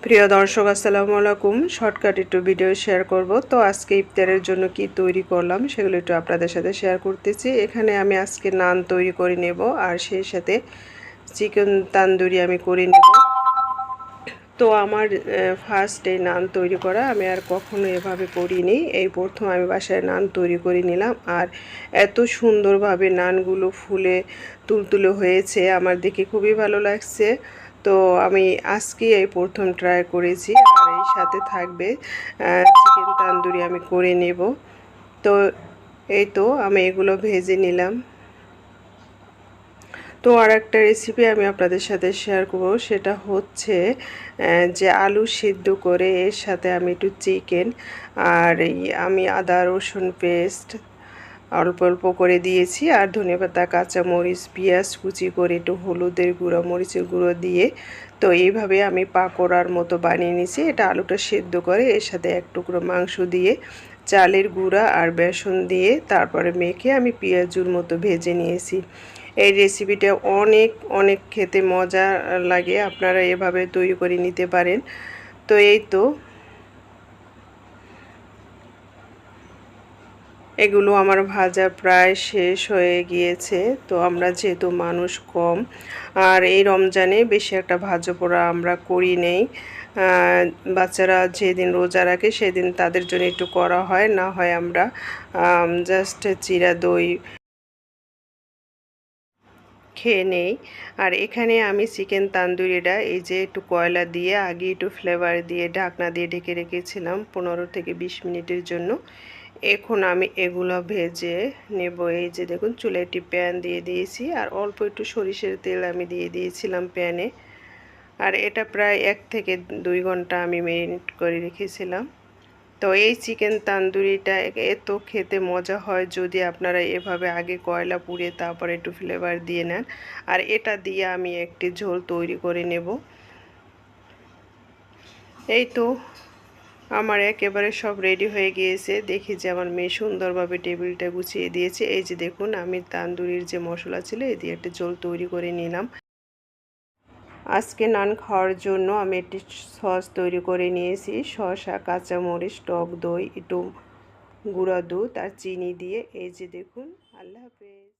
প্রিয় দর্শক আসসালামু আলাইকুম। শর্টকাট একটু ভিডিও শেয়ার করব। তো আজকে ইফতারের জন্য কি তৈরি করলাম সেগুলো একটু আপনাদের সাথে শেয়ার করতেছি। এখানে আমি আজকে নান তৈরি করে নেব আর সেই সাথে চিকেন তান্দুরি আমি করে নেব। তো আমার ফার্স্ট এই নান তৈরি করা, আমি আর কখনো এভাবে করিনি, এই প্রথম আমি বাসায় নান তৈরি করে নিলাম। আর এত সুন্দরভাবে নানগুলো ফুলে তুলতুলে হয়েছে, আমার দেখে খুবই ভালো লাগছে। তো আমি আজকে এই প্রথম ট্রাই করেছি। আর এই সাথে থাকবে চিকেন তান্দুরি আমি করে নেব। তো এই তো আমি এগুলো ভেজে নিলাম। তো আর একটা রেসিপি আমি আপনাদের সাথে শেয়ার করব, সেটা হচ্ছে যে আলু সিদ্ধ করে এর সাথে আমি একটু চিকেন আর আমি আদা রসুন পেস্ট অল্প অল্প করে দিয়েছি, আর ধনেপাতা কাঁচামরিচ পেঁয়াজ কুচি করে একটু হলুদের গুঁড়ো মরিচের গুঁড়ো দিয়ে তো এইভাবে আমি পাকোড়ার মতো বানিয়ে নিয়েছি। এটা আলুটা সিদ্ধ করে এর সাথে এক টুকরো মাংস দিয়ে চালের গুঁড়া আর বেসন দিয়ে তারপরে মেখে আমি পেঁয়াজুর মতো ভেজে নিয়েছি। এই রেসিপিটা অনেক অনেক খেতে মজা লাগে, আপনারা এভাবে তৈরি করে নিতে পারেন। তো এই তো এগুলো আমার ভাজা প্রায় শেষ হয়ে গিয়েছে। তো আমরা যেহেতু মানুষ কম আর এই রমজানে বেশি একটা ভাজা পোড়া আমরা করি নেই, বাচ্চারা যেদিন রোজা রাখে সেদিন তাদের জন্য একটু করা হয়, না হয় আমরা জাস্ট চিরা দই খেয়ে নেই। আর এখানে আমি চিকেন তান্দুরিটা এই যে একটু কয়লা দিয়ে আগে একটু ফ্লেভার দিয়ে ঢাকনা দিয়ে ঢেকে রেখেছিলাম 15 থেকে 20 মিনিটের জন্য। এখন আমি এগুলো ভেজে নেব। এই যে দেখুন চুলে একটি প্যান দিয়ে দিয়েছি আর অল্প একটু সরিষার তেল আমি দিয়ে দিয়েছিলাম প্যানে। আর এটা প্রায় 1 থেকে 2 ঘন্টা আমি ম্যারিনেট করে রেখেছিলাম। তো এই চিকেন তান্দুরিটা এত খেতে মজা হয় যদি আপনারা এভাবে আগে কয়লা পুড়িয়ে তারপরে একটু ফ্লেভার দিয়ে নেন। আর এটা দিয়ে আমি একটি ঝোল তৈরি করে নেব। এই তো আমার একেবারে সব রেডি হয়ে গিয়েছে। দেখি যে আমার মেয়ে সুন্দরভাবে টেবিলটা গুছিয়ে দিয়েছে। এই যে দেখুন আমি তান্দুরির যে মশলা ছিল এই দিয়ে একটা ঝোল তৈরি করে নিলাম। আজকে নান খাওয়ার জন্য আমি একটি সস তৈরি করে নিয়েছি, শসা কাঁচামরিচ টক দই একটু গুঁড়া দুধ আর চিনি দিয়ে। এই যে দেখুন। আল্লাহ হাফেজ।